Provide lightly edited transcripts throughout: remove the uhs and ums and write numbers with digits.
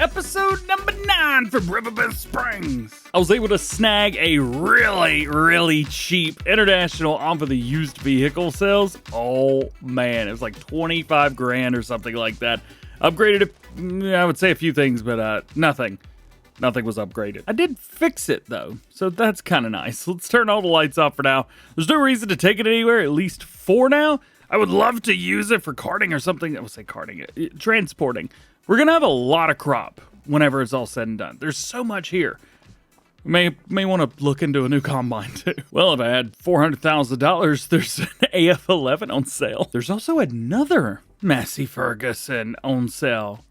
episode number 9 from Riverbend Springs. I was able to snag a really cheap international off of the used vehicle sales. Oh man, it was like 25 grand or something like that. Upgraded it, I would say a few things, but nothing. Nothing was upgraded. I did fix it though, so that's kind of nice. Let's turn all the lights off for now. There's no reason to take it anywhere, at least for now. I would love to use it for carting or something. I would say carting it, transporting. We're gonna have a lot of crop whenever it's all said and done. There's so much here. May want to look into a new combine too. Well, if I had $400,000, there's an AF11 on sale. There's also another Massey Ferguson on sale.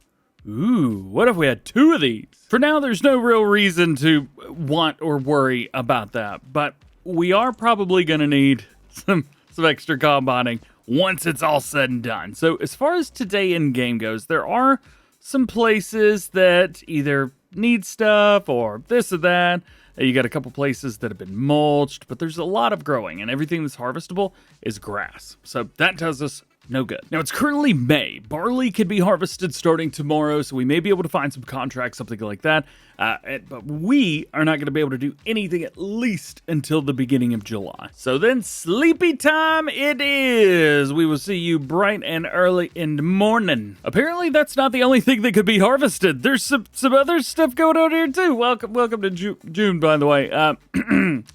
Ooh, what if we had 2 of these? For now, there's no real reason to want or worry about that, but we are probably gonna need some extra combining once it's all said and done. So as far as today in game goes, there are some places that either need stuff or this or that. You got a couple places that have been mulched, but there's a lot of growing, and everything that's harvestable is grass. So that does us no good. Now, it's currently May. Barley could be harvested starting tomorrow, so we may be able to find some contracts, something like that. But we are not going to be able to do anything at least until the beginning of July. So then sleepy time it is. We will see you bright and early in the morning. Apparently, that's not the only thing that could be harvested. There's some other stuff going on here, too. Welcome to June, by the way.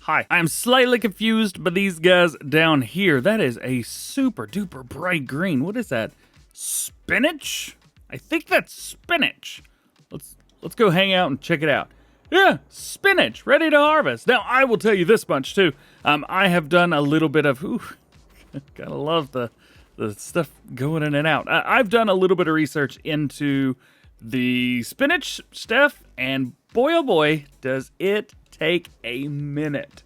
Hi. I'm slightly confused by these guys down here. That is a super duper bright green. What is that? Spinach? I think that's spinach. Let's go hang out and check it out. Yeah, spinach, ready to harvest. Now, I will tell you this much, too. I have done a little bit of, gotta love the stuff going in and out. I've done a little bit of research into the spinach stuff, and boy, oh boy, does it take a minute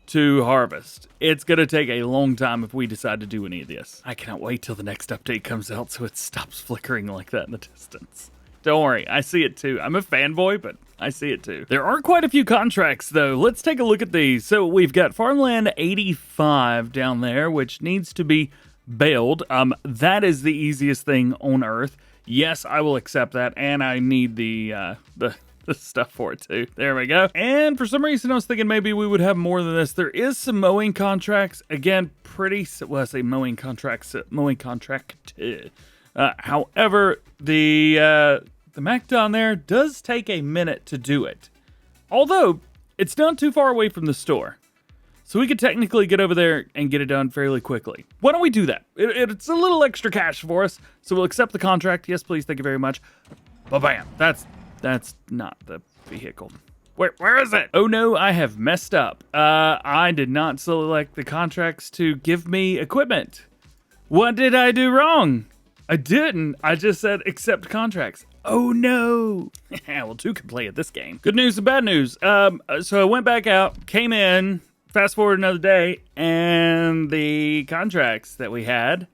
to harvest. It's gonna take a long time if we decide to do any of this. I cannot wait till the next update comes out so it stops flickering like that in the distance. Don't worry, I see it too. I'm a fanboy, but I see it too. There are quite a few contracts though. Let's take a look at these. So we've got Farmland 85 down there, which needs to be baled. That is the easiest thing on earth. Yes, I will accept that, and I need the stuff for it too. There we go. And for some reason, I was thinking maybe we would have more than this. There is some mowing contracts. Again, I say mowing contracts. Mowing contract. However, the Mac down there does take a minute to do it. Although, it's not too far away from the store. So we could technically get over there and get it done fairly quickly. Why don't we do that? It's a little extra cash for us, so we'll accept the contract. Yes, please, thank you very much. Ba-bam. That's not the vehicle. Where is it? Oh no, I have messed up. I did not select the contracts to give me equipment. What did I do wrong? I didn't. I just said accept contracts. Oh no. Well, 2 can play at this game. Good news and bad news. So I went back out, came in, fast forward another day, and the contracts that we had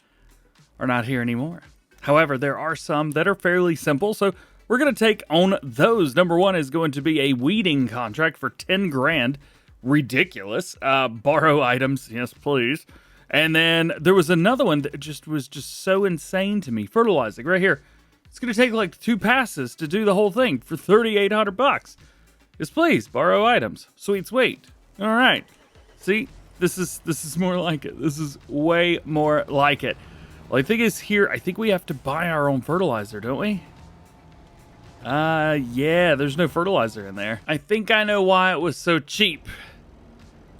are not here anymore. However, there are some that are fairly simple, so we're going to take on those. Number 1 is going to be a weeding contract for 10 grand. Ridiculous. Borrow items. Yes, please. And then there was another one that was just so insane to me. Fertilizing right here. It's going to take like 2 passes to do the whole thing for $3,800. Yes, please. Borrow items. Sweet. All right. See, this is more like it. This is way more like it. Well, I think it's here. I think we have to buy our own fertilizer, don't we? Yeah, there's no fertilizer in there. I think I know why it was so cheap.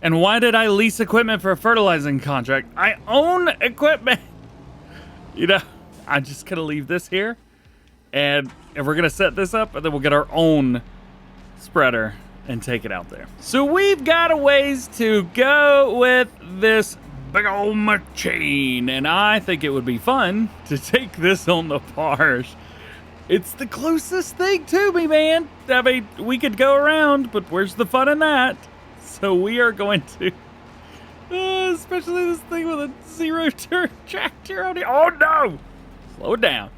And why did I lease equipment for a fertilizing contract? I own equipment. I'm just gonna leave this here. And we're gonna set this up, and then we'll get our own spreader and take it out there. So we've got a ways to go with this big old machine. And I think it would be fun to take this on the barge. It's the closest thing to me, man. I mean, we could go around, but where's the fun in that? So we are going to, especially this thing with a 0-turn tractor on it. Oh no! Slow it down.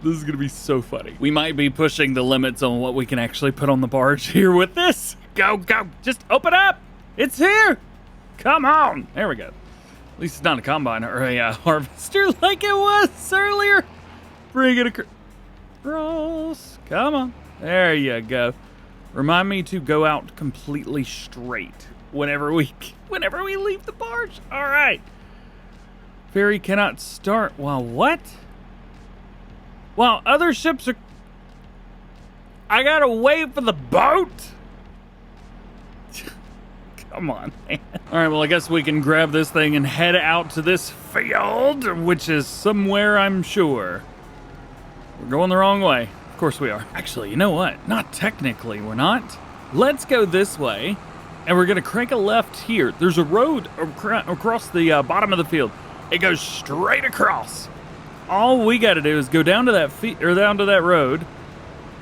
This is going to be so funny. We might be pushing the limits on what we can actually put on the barge here with this. Go. Just open up. It's here. Come on. There we go. At least it's not a combine or a harvester like it was earlier. Bring Across. Come on. There you go. Remind me to go out completely straight whenever we leave the barge. All right. Ferry cannot start. Well, what? Well, other ships are... I gotta wait for the boat? Come on, man. All right, well, I guess we can grab this thing and head out to this field, which is somewhere, I'm sure. We're going the wrong way. Of course we are. Actually, you know what? Not technically, we're not. Let's go this way, and we're gonna crank a left here. There's a road across the bottom of the field. It goes straight across. All we gotta do is go down to that down to that road,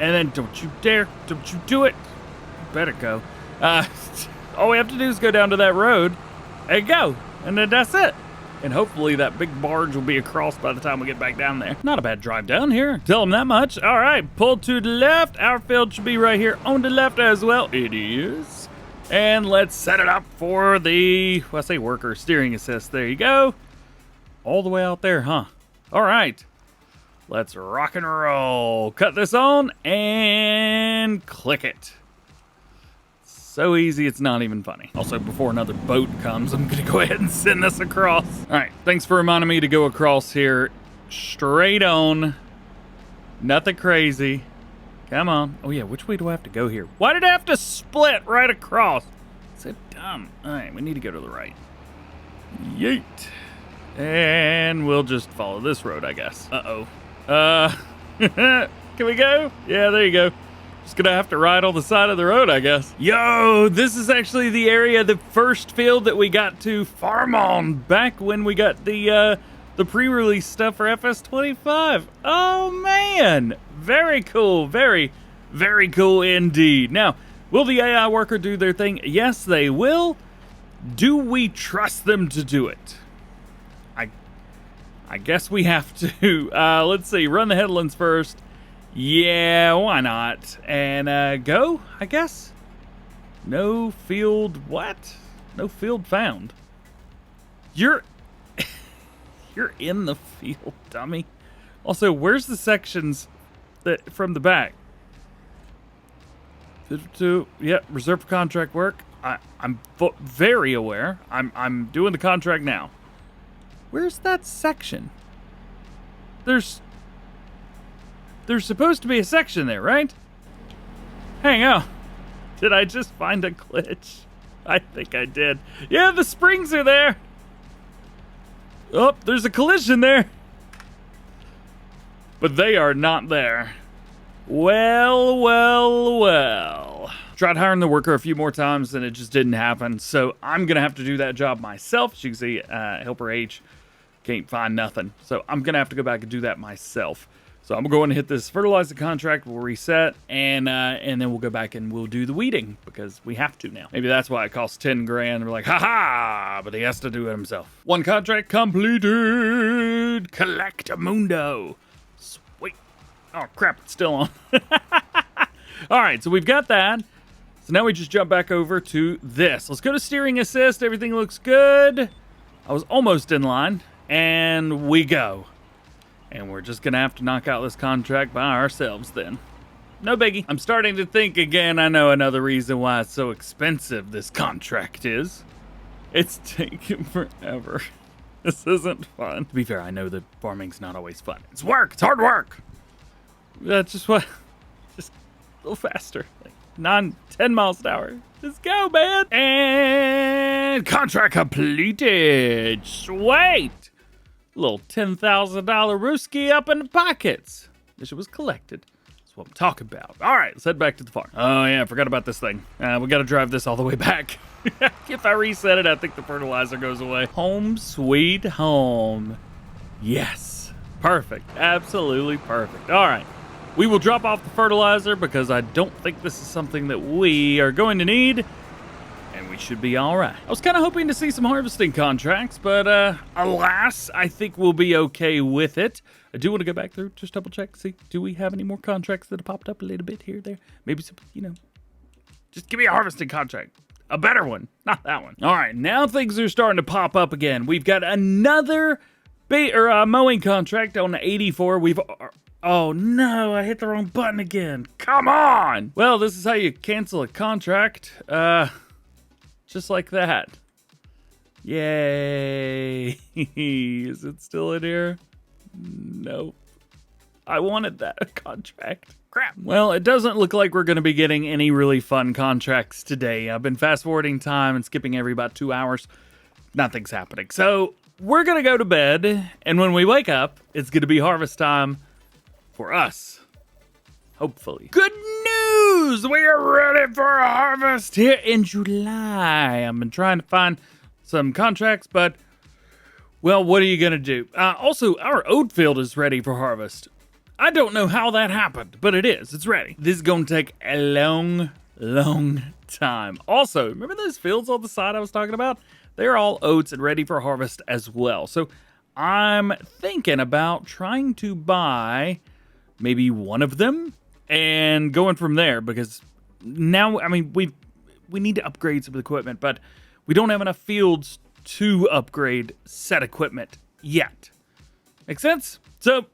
and then don't you dare, don't you do it. You better go. All we have to do is go down to that road and go, and then that's it. And hopefully that big barge will be across by the time we get back down there. Not a bad drive down here. Tell them that much. All right, pull to the left. Our field should be right here on the left as well. It is. And let's set it up for the, well, I say worker steering assist. There you go. All the way out there, huh? All right. Let's rock and roll. Cut this on and click it. So easy, it's not even funny. Also, before another boat comes, I'm gonna go ahead and send this across. All right, thanks for reminding me to go across here. Straight on. Nothing crazy. Come on. Oh yeah, which way do I have to go here? Why did I have to split right across? So dumb. All right, we need to go to the right. Yeet. And we'll just follow this road, I guess. Uh-oh. Can we go? Yeah, there you go. Just gonna have to ride on the side of the road, I guess. Yo, this is actually the area, the first field that we got to farm on back when we got the pre-release stuff for FS25. Oh man, very cool, very, very cool indeed. Now, will the AI worker do their thing? Yes, they will. Do we trust them to do it? I guess we have to. Let's see, run the headlands first. Yeah, why not? And go, I guess. No field, what? No field found. You're in the field, dummy. Also, where's the sections that from the back? 52, yeah, reserved for contract work. I'm very aware. I'm doing the contract now. Where's that section? There's supposed to be a section there, right? Hang on. Did I just find a glitch? I think I did. Yeah, the springs are there. Oh, there's a collision there. But they are not there. Well, well, well. Tried hiring the worker a few more times and it just didn't happen. So I'm going to have to do that job myself. As you can see, Helper H can't find nothing. So I'm going to have to go back and do that myself. So I'm going to hit this fertilizer contract, we'll reset, and then we'll go back and we'll do the weeding because we have to now. Maybe that's why it costs 10 grand. We're like, haha, but he has to do it himself. One contract completed. Collectamundo. Sweet. Oh crap, it's still on. All right, so we've got that. So now we just jump back over to this. Let's go to steering assist. Everything looks good. I was almost in line, and we go. And we're just gonna have to knock out this contract by ourselves then. No biggie. I'm starting to think again, I know another reason why it's so expensive this contract is. It's taking forever. This isn't fun. To be fair, I know that farming's not always fun. It's work, it's hard work. That's just what, just a little faster. Like 10 miles an hour. Just go, man. And contract completed. Sweet. Little $10,000 Rooski up in the pockets. Wish it was collected. That's what I'm talking about. All right, let's head back to the farm. Oh, yeah, I forgot about this thing. We got to drive this all the way back. If I reset it, I think the fertilizer goes away. Home sweet home. Yes. Perfect. Absolutely perfect. All right. We will drop off the fertilizer because I don't think this is something that we are going to need. And we should be all right. I was kind of hoping to see some harvesting contracts, but alas, I think we'll be okay with it. I do want to go back through, just double check, see, do we have any more contracts that have popped up a little bit here or there? Maybe some, just give me a harvesting contract. A better one, not that one. All right, now things are starting to pop up again. We've got another mowing contract on 84. Oh no, I hit the wrong button again. Come on! Well, this is how you cancel a contract. Just like that. Yay. Is it still in here? Nope. I wanted that contract. Crap. Well, it doesn't look like we're going to be getting any really fun contracts today. I've been fast forwarding time and skipping every about 2 hours. Nothing's happening. So we're going to go to bed. And when we wake up, it's going to be harvest time for us. Hopefully. Good news! We are ready for a harvest here in July. I've been trying to find some contracts, but, well, what are you going to do? Also, our oat field is ready for harvest. I don't know how that happened, but it is. It's ready. This is going to take a long, long time. Also, remember those fields on the side I was talking about? They're all oats and ready for harvest as well. So I'm thinking about trying to buy maybe one of them and going from there, because now, I mean, we need to upgrade some of the equipment, but we don't have enough fields to upgrade set equipment yet. Make sense? So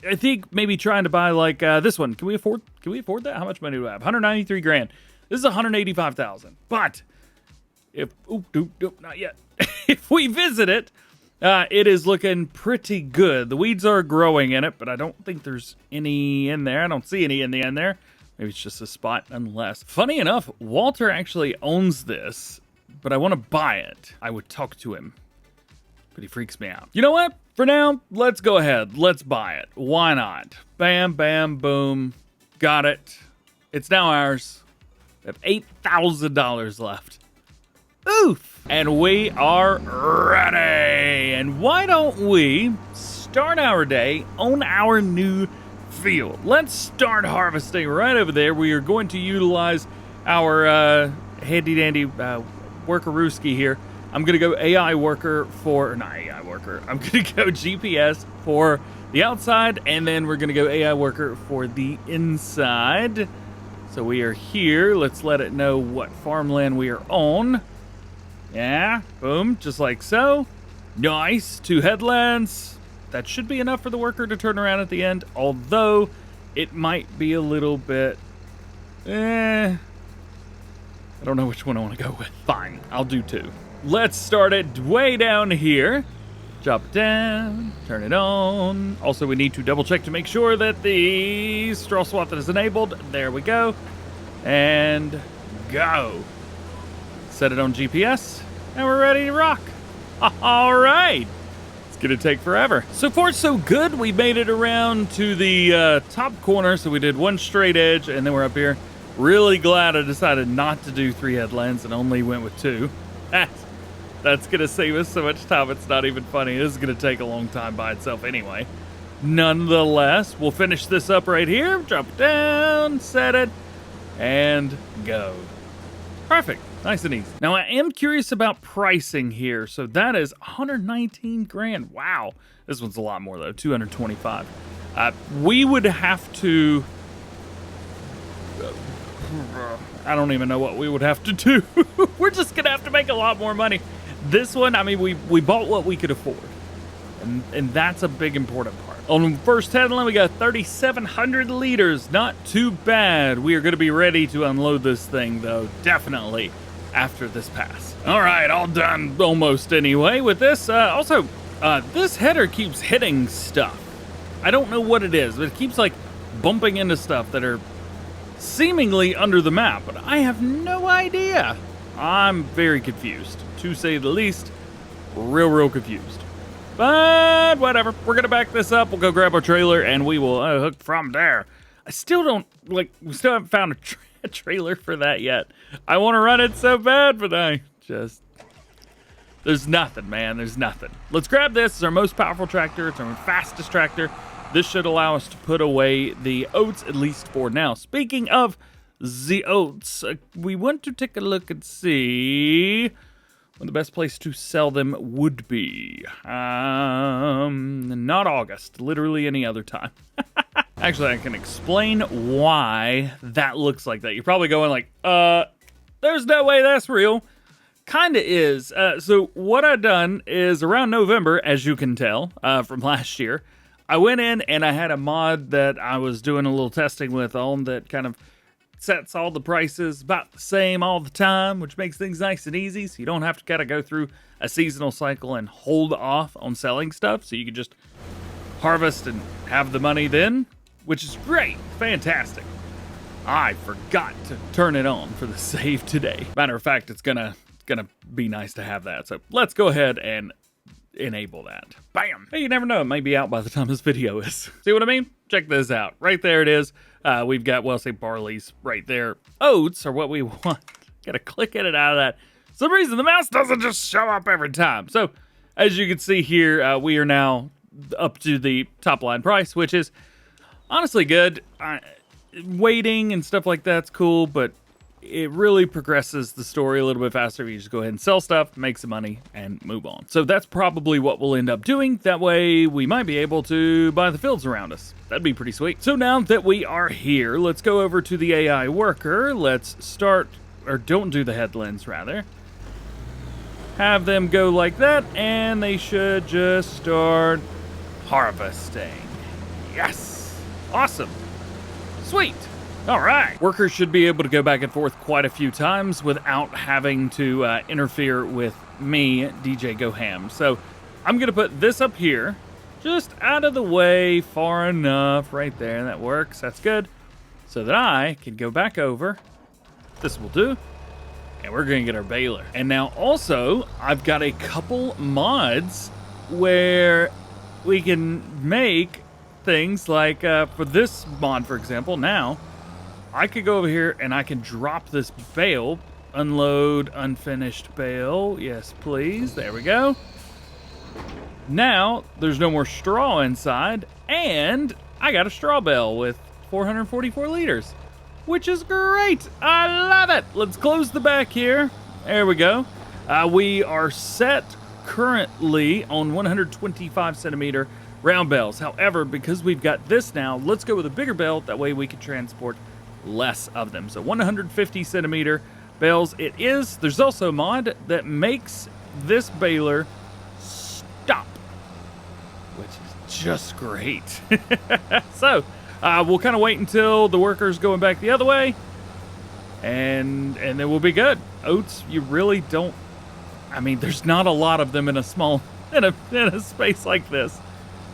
I think maybe trying to buy like this one. Can we afford that? How much money do I have? 193 grand. This is 185,000. But if not yet. If we visit it, it is looking pretty good. The weeds are growing in it, but I don't think there's any in there. I don't see any in the end there. Maybe it's just a spot unless. Funny enough, Walter actually owns this, but I want to buy it. I would talk to him, but he freaks me out. You know what? For now, let's go ahead. Let's buy it. Why not? Bam, bam, boom. Got it. It's now ours. We have $8,000 left. Oof! And we are ready. And why don't we start our day on our new field? Let's start harvesting right over there. We are going to utilize our handy-dandy workerooski here. I'm going to go AI worker for, not AI worker, I'm going to go GPS for the outside, and then we're going to go AI worker for the inside. So we are here. Let's let it know what farmland we are on. Yeah, boom, just like so. Nice, 2 headlands. That should be enough for the worker to turn around at the end, although it might be a little bit, I don't know which one I want to go with. Fine, I'll do 2. Let's start it way down here. Drop it down, turn it on. Also, we need to double check to make sure that the straw swath is enabled. There we go. And go. Set it on GPS, and we're ready to rock. All right. It's going to take forever. So far, so good. We made it around to the top corner, so we did 1 straight edge, and then we're up here. Really glad I decided not to do 3 headlands and only went with 2. That's going to save us so much time, it's not even funny. This is going to take a long time by itself anyway. Nonetheless, we'll finish this up right here. Drop it down, set it, and go. Perfect. Nice and easy. Now, I am curious about pricing here. So that is 119 grand. Wow. This one's a lot more, though. 225. We would have to... I don't even know what we would have to do. We're just going to have to make a lot more money. This one, I mean, we bought what we could afford. And that's a big important part. On the first headland, we got 3,700 liters. Not too bad. We are going to be ready to unload this thing, though, definitely after this pass. All right, all done almost anyway with this. Also, this header keeps hitting stuff. I don't know what it is, but it keeps, like, bumping into stuff that are seemingly under the map, but I have no idea. I'm very confused, to say the least. Real confused. But whatever, we're gonna back this up. We'll go grab our trailer and we will hook from there. I still don't, like, we still haven't found a trailer for that yet. I want to run it so bad, but there's nothing, man, there's nothing. Let's grab this. It's our most powerful tractor. It's our fastest tractor. This should allow us to put away the oats, at least for now. Speaking of the oats, we want to take a look and see when the best place to sell them would be. Not August, literally any other time. Actually, I can explain why that looks like that. You're probably going like, there's no way that's real. Kinda is. So what I've done is around November, as you can tell from last year, I went in and I had a mod that I was doing a little testing with on that kind of sets all the prices about the same all the time, which makes things nice and easy, so you don't have to kind of go through a seasonal cycle and hold off on selling stuff, so you can just harvest and have the money then, which is great, fantastic. I forgot to turn it on for the save today. Matter of fact, it's gonna be nice to have that, so let's go ahead and enable that. Bam! Hey, you never know, it may be out by the time this video is. See what I mean? Check this out. Right there it is. We've got, well, say barley's right there. Oats are what we want. Gotta click in and out of that. For some reason, the mouse doesn't just show up every time. So, as you can see here, we are now up to the top line price, which is honestly good. Waiting and stuff like that's cool, but it really progresses the story a little bit faster if you just go ahead and sell stuff, make some money, and move on. So that's probably what we'll end up doing. That way, we might be able to buy the fields around us. That'd be pretty sweet. So now that we are here, let's go over to the AI worker. Let's start, or don't do the headlands, rather. Have them go like that, and they should just start harvesting. Yes! Awesome. Sweet. All right. Workers should be able to go back and forth quite a few times without having to interfere with me, DjGoHam. So I'm going to put this up here, just out of the way, far enough, right there. That works. That's good. So that I can go back over. This will do. And we're going to get our baler. And now also, I've got a couple mods where we can make things like, for this mod, for example, now, I could go over here and I can drop this bale, unload unfinished bale. Yes, please. There we go. Now, there's no more straw inside, and I got a straw bale with 444 liters, which is great. I love it. Let's close the back here. There we go. We are set currently on 125 centimeter round bales. However, because we've got this now, let's go with a bigger bale. That way we can transport less of them. So 150 centimeter bales it is. There's also a mod that makes this baler stop, which is just great. So we'll kind of wait until the worker's going back the other way, and then we'll be good. Oats, you really don't, I mean, there's not a lot of them in a small, in a space like this.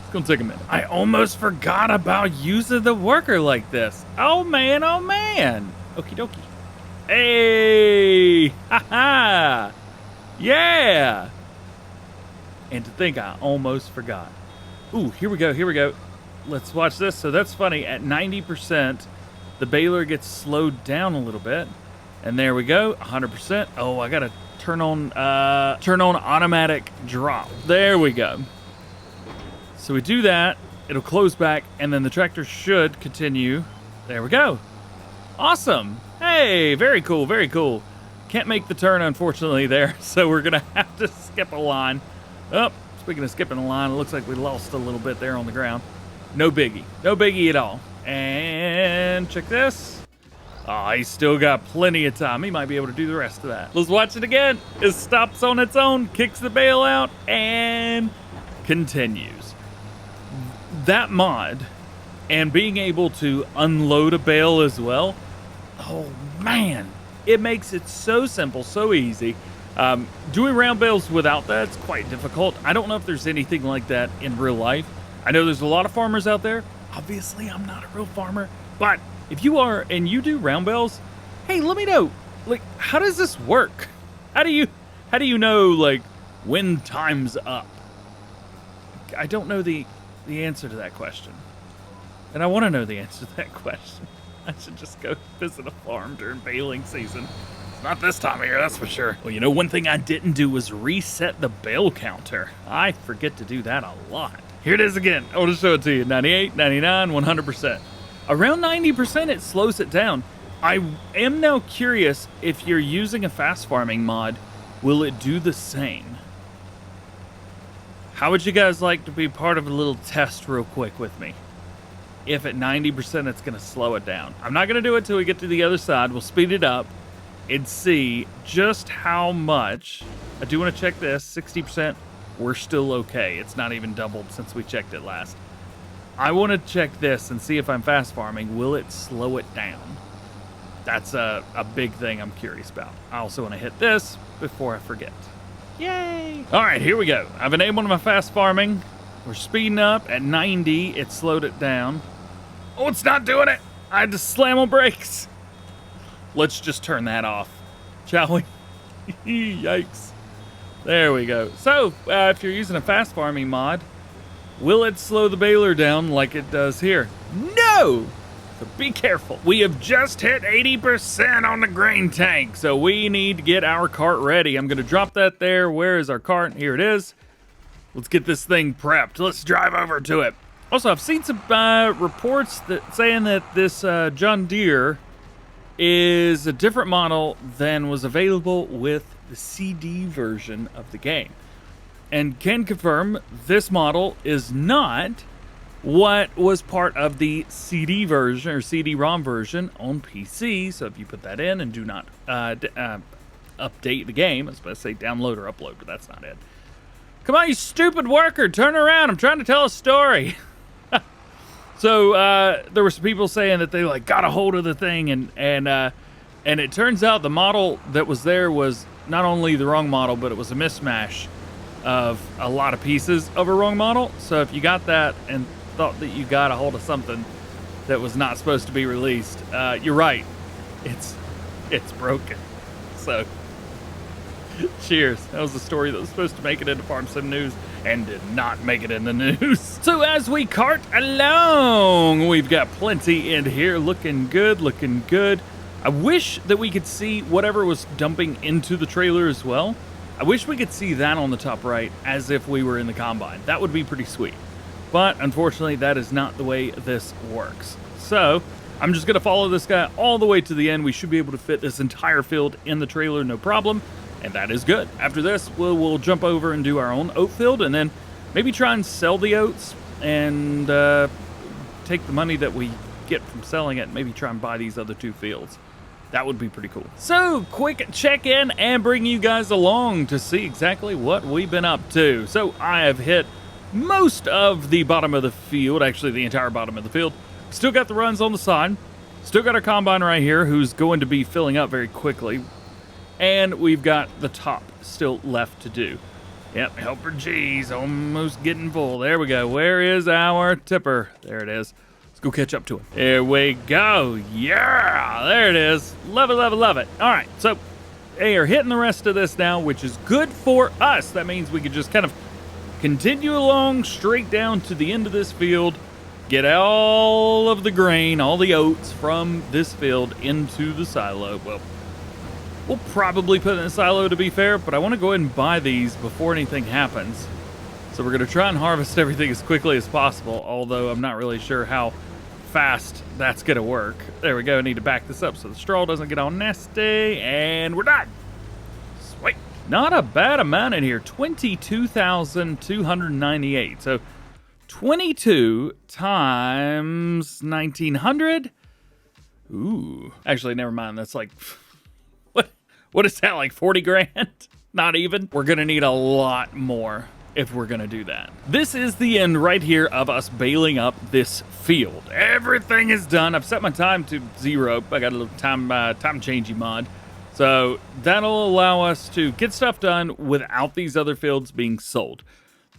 It's gonna take a minute. I almost forgot about using the worker like this. Oh man, oh man. Okie dokie. Hey, haha. Yeah. And to think I almost forgot. Ooh, here we go, here we go. Let's watch this. So that's funny. At 90%, the baler gets slowed down a little bit. And there we go, 100%. Oh, I gotta turn on automatic drop. There we go. So we do that, it'll close back, and then the tractor should continue. There we go. Awesome. Hey, very cool, very cool. Can't make the turn, unfortunately, there, so we're gonna have to skip a line. Oh, speaking of skipping a line, it looks like we lost a little bit there on the ground. No biggie. No biggie at all. And check this. Oh, he's still got plenty of time. He might be able to do the rest of that. Let's watch it again. It stops on its own, kicks the bale out, and continues. That mod and being able to unload a bale as well, oh man, it makes it so simple, so easy. Doing round bales without that's quite difficult. I don't know if there's anything like that in real life. I know there's a lot of farmers out there. Obviously, I'm not a real farmer, but if you are and you do round bales, hey, let me know. Like, how does this work? How do you know, like, when time's up? I don't know the answer to that question. And I want to know the answer to that question. I should just go visit a farm during baling season. It's not this time of year, that's for sure. Well, you know, one thing I didn't do was reset the bale counter. I forget to do that a lot. Here it is again. I want to show it to you. 98, 99, 100%. Around 90%, it slows it down. I am now curious if you're using a fast farming mod, will it do the same? How would you guys like to be part of a little test real quick with me? If at 90%, it's going to slow it down. I'm not going to do it till we get to the other side. We'll speed it up and see just how much. I do want to check this. 60%, we're still okay. It's not even doubled since we checked it last. I want to check this and see if I'm fast farming. Will it slow it down? That's a big thing I'm curious about. I also want to hit this before I forget. Yay! All right, here we go. I've enabled my fast farming. We're speeding up at 90. It slowed it down. Oh, it's not doing it. I had to slam on brakes. Let's just turn that off, shall we? Yikes. There we go. So, if you're using a fast farming mod, will it slow the baler down like it does here? No! So be careful. We have just hit 80% on the grain tank, so we need to get our cart ready. I'm going to drop that there. Where is our cart? Here it is. Let's get this thing prepped. Let's drive over to it. Also, I've seen some reports saying that this John Deere is a different model than was available with the CD version of the game. And can confirm this model is not what was part of the CD version or CD-ROM version on PC. So if you put that in and do not update the game, I was supposed to say download or upload, but that's not it. Come on, you stupid worker, turn around. I'm trying to tell a story. So there were some people saying that they got a hold of the thing, and it turns out the model that was there was not only the wrong model, but it was a mismatch of a lot of pieces of a wrong model. So if you got that and thought that you got a hold of something that was not supposed to be released, you're right. It's broken. So cheers. That was the story that was supposed to make it into Farm Sim News and did not make it in the news. So as we cart along, we've got plenty in here. Looking good, looking good. I wish that we could see whatever was dumping into the trailer as well. I wish we could see that on the top right as if we were in the combine. That would be pretty sweet. But unfortunately, that is not the way this works. So I'm just gonna follow this guy all the way to the end. We should be able to fit this entire field in the trailer, no problem. And that is good. After this, we'll jump over and do our own oat field, and then maybe try and sell the oats and take the money that we get from selling it and maybe try and buy these other two fields. That would be pretty cool. So, quick check-in and bring you guys along to see exactly what we've been up to. So, I have hit most of the bottom of the field, actually the entire bottom of the field. Still got the runs on the side. Still got our combine right here, who's going to be filling up very quickly. And we've got the top still left to do. Yep, helper G's almost getting full. There we go. Where is our tipper? There it is. Let's go catch up to him. There we go. Yeah, there it is. Love it, love it, love it. All right, so they are hitting the rest of this now, which is good for us. That means we could just kind of continue along straight down to the end of this field, get all of the grain, all the oats from this field into the silo. Well, we'll probably put it in a silo to be fair, but I want to go ahead and buy these before anything happens. So we're going to try and harvest everything as quickly as possible, although I'm not really sure how fast that's going to work. There we go. I need to back this up so the straw doesn't get all nasty, and we're done. Sweet. Not a bad amount in here. 22,298. So 22 times 1,900. Ooh. Actually, never mind. That's like... What is that, like 40 grand? Not even. We're gonna need a lot more if we're gonna do that. This is the end right here of us baling up this field. Everything is done. I've set my time to 0. I got a little time changing mod. So that'll allow us to get stuff done without these other fields being sold.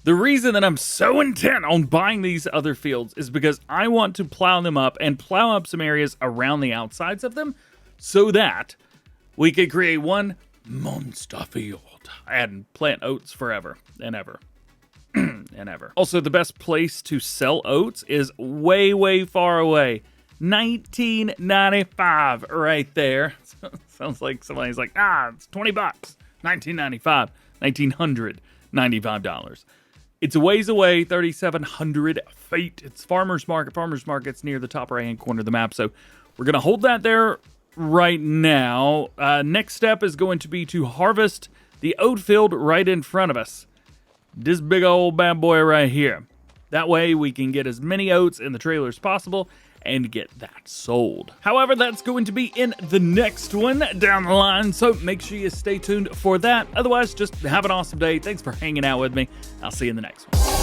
The reason that I'm so intent on buying these other fields is because I want to plow them up and plow up some areas around the outsides of them so that we could create one monster field and plant oats forever and ever and ever. Also, the best place to sell oats is way, way far away. $19.95 right there. Sounds like somebody's like, it's 20 bucks. $19.95. $1,995. It's a ways away, 3,700 feet. It's Farmer's Market. Farmer's Market's near the top right-hand corner of the map. So we're going to hold that there right now. Next step is going to be to harvest the oat field right in front of us. This big old bad boy right here. That way we can get as many oats in the trailer as possible and get that sold. However, that's going to be in the next one down the line, so make sure you stay tuned for that. Otherwise, just have an awesome day. Thanks for hanging out with me. I'll see you in the next one.